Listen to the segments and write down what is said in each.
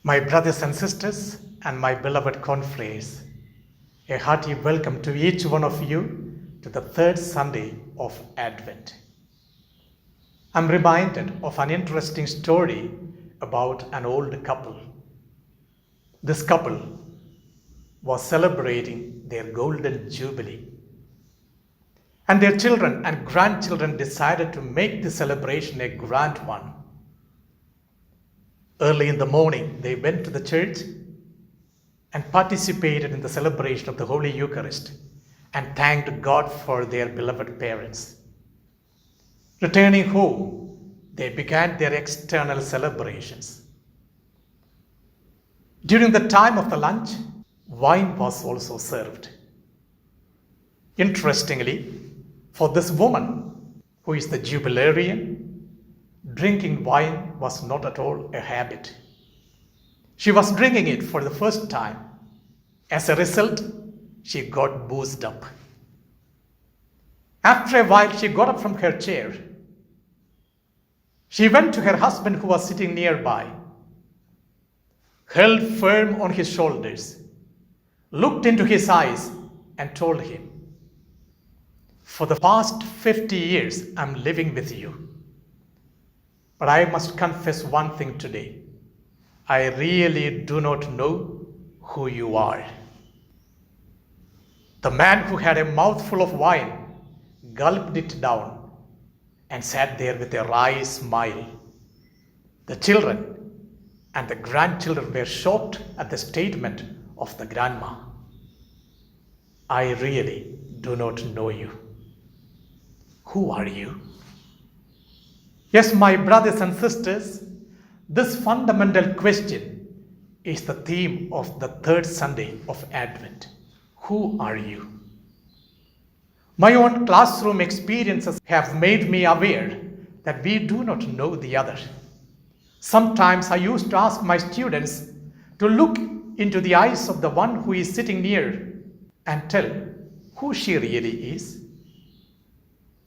My brothers and sisters, and my beloved confreres, a hearty welcome to each one of you to the third Sunday of Advent. I'm reminded of an interesting story about an old couple. This couple was celebrating their golden jubilee, and their children and grandchildren decided to make the celebration a grand one. Early in the morning, they went to the church and participated in the celebration of the Holy Eucharist and thanked God for their beloved parents. Returning home, they began their external celebrations. During the time of the lunch, wine was also served. Interestingly, for this woman, who is the jubilarian, drinking wine was not at all a habit. She was drinking it for the first time. As a result, she got boozed up. After a while, she got up from her chair. She went to her husband, who was sitting nearby, held firm on his shoulders, looked into his eyes, and told him, "For the past 50 years, I'm living with you. But I must confess one thing today. I really do not know who you are." The man, who had a mouthful of wine, gulped it down and sat there with a wry smile. The children and the grandchildren were shocked at the statement of the grandma. "I really do not know you. Who are you?" Yes, my brothers and sisters, this fundamental question is the theme of the third Sunday of Advent. Who are you? My own classroom experiences have made me aware that we do not know the other. Sometimes I used to ask my students to look into the eyes of the one who is sitting near and tell who she really is.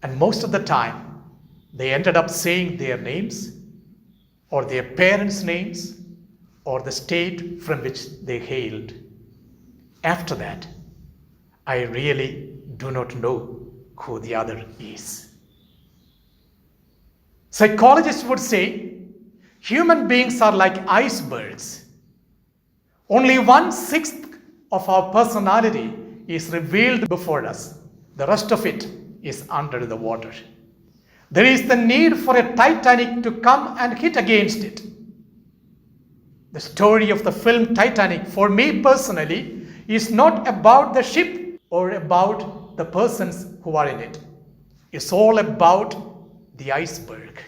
And most of the time, they ended up saying their names, or their parents' names, or the state from which they hailed. After that, I really do not know who the other is. Psychologists would say human beings are like icebergs. Only 1/6 of our personality is revealed before us. The rest of it is under the water. There is the need for a Titanic to come and hit against it. The story of the film Titanic, for me personally, is not about the ship or about the persons who are in it. It's all about the iceberg.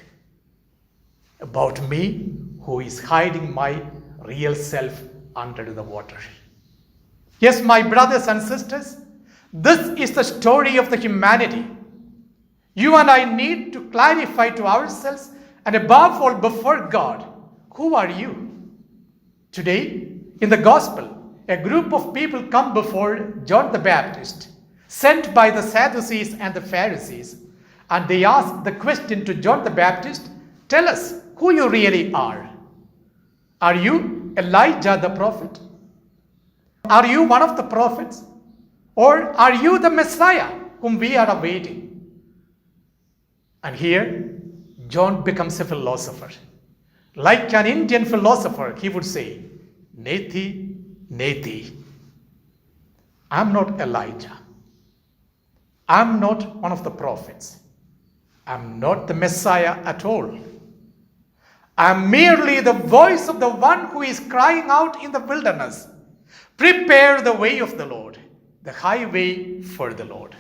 About me, who is hiding my real self under the water. Yes, my brothers and sisters, this is the story of the humanity. You and I need to clarify to ourselves, and above all before God, who are you? Today, in the Gospel, a group of people come before John the Baptist, sent by the Sadducees and the Pharisees, and they ask the question to John the Baptist, "Tell us who you really are. Are you Elijah the prophet? Are you one of the prophets? Or are you the Messiah whom we are awaiting?" And here, John becomes a philosopher. Like an Indian philosopher, he would say, "Neti, neti. I'm not Elijah. I'm not one of the prophets. I'm not the Messiah at all. I'm merely the voice of the one who is crying out in the wilderness, 'Prepare the way of the Lord, the highway for the Lord.'"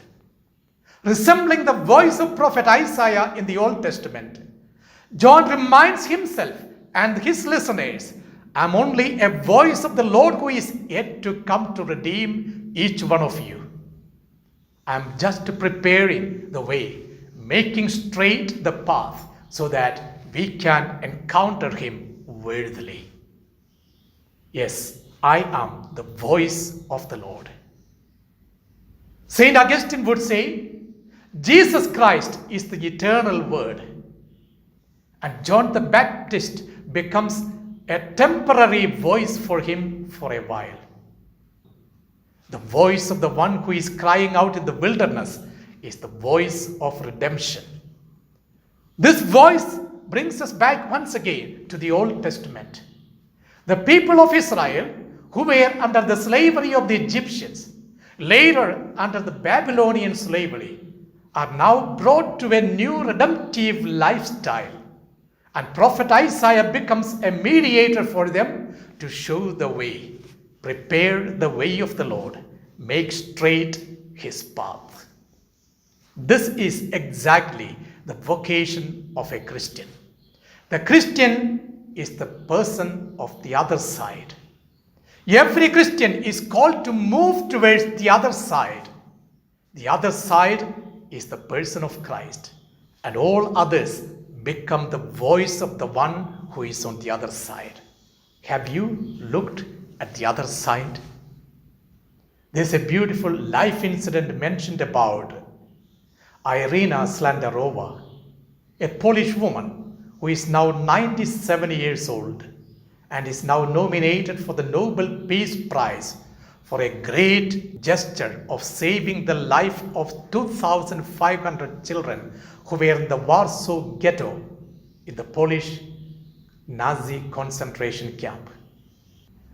Resembling the voice of Prophet Isaiah in the Old Testament, John reminds himself and his listeners, "I'm only a voice of the Lord who is yet to come to redeem each one of you. I'm just preparing the way, making straight the path so that we can encounter him worthily." Yes, I am the voice of the Lord. Saint Augustine would say, Jesus Christ is the eternal word. And John the Baptist becomes a temporary voice for him for a while. The voice of the one who is crying out in the wilderness is the voice of redemption. This voice brings us back once again to the Old Testament. The people of Israel, who were under the slavery of the Egyptians, later under the Babylonian slavery, are now brought to a new redemptive lifestyle. And Prophet Isaiah becomes a mediator for them to show the way. Prepare the way of the Lord, make straight his path. This is exactly the vocation of a Christian. The Christian is the person of the other side. Every Christian is called to move towards the other side. The other side is the person of Christ, and all others become the voice of the one who is on the other side. Have you looked at the other side? There's a beautiful life incident mentioned about Irina Slandarova, a Polish woman who is now 97 years old and is now nominated for the Nobel Peace Prize for a great gesture of saving the life of 2,500 children who were in the Warsaw Ghetto in the Polish Nazi concentration camp.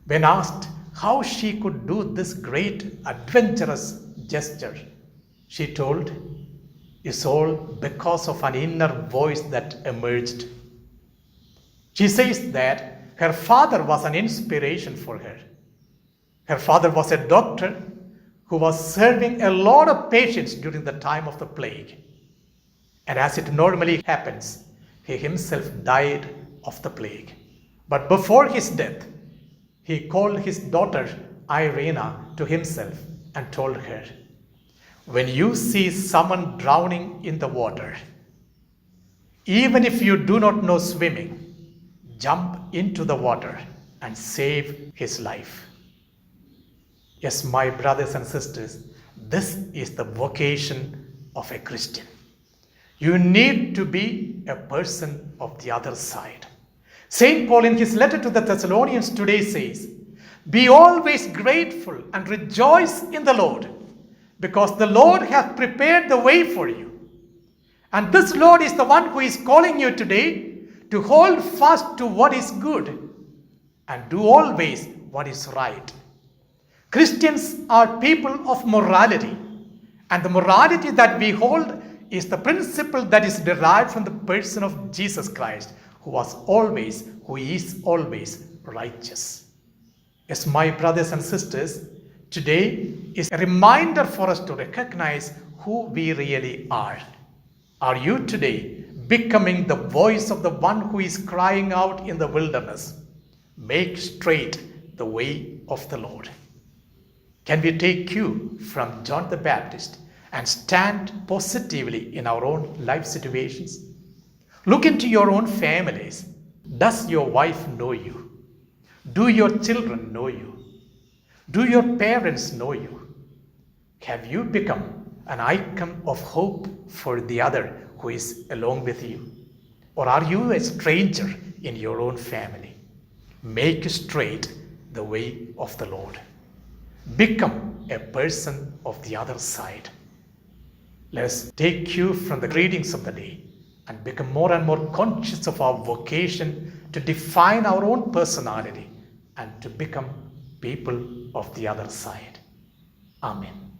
When asked how she could do this great adventurous gesture, she told, "It's all because of an inner voice that emerged." She says that her father was an inspiration for her. Her father was a doctor who was serving a lot of patients during the time of the plague. And as it normally happens, he himself died of the plague. But before his death, he called his daughter Irina to himself and told her, "When you see someone drowning in the water, even if you do not know swimming, jump into the water and save his life." Yes, my brothers and sisters, this is the vocation of a Christian. You need to be a person of the other side. St. Paul in his letter to the Thessalonians today says, "Be always grateful and rejoice in the Lord, because the Lord hath prepared the way for you." And this Lord is the one who is calling you today to hold fast to what is good and do always what is right. Christians are people of morality, and the morality that we hold is the principle that is derived from the person of Jesus Christ, who is always righteous. Yes, my brothers and sisters, today is a reminder for us to recognize who we really are. Are you today becoming the voice of the one who is crying out in the wilderness, "Make straight the way of the Lord"? Can we take cue from John the Baptist and stand positively in our own life situations? Look into your own families. Does your wife know you? Do your children know you? Do your parents know you? Have you become an icon of hope for the other who is along with you? Or are you a stranger in your own family? Make straight the way of the Lord. Become a person of the other side. Let us take cue from the readings of the day and become more and more conscious of our vocation to define our own personality and to become people of the other side. Amen.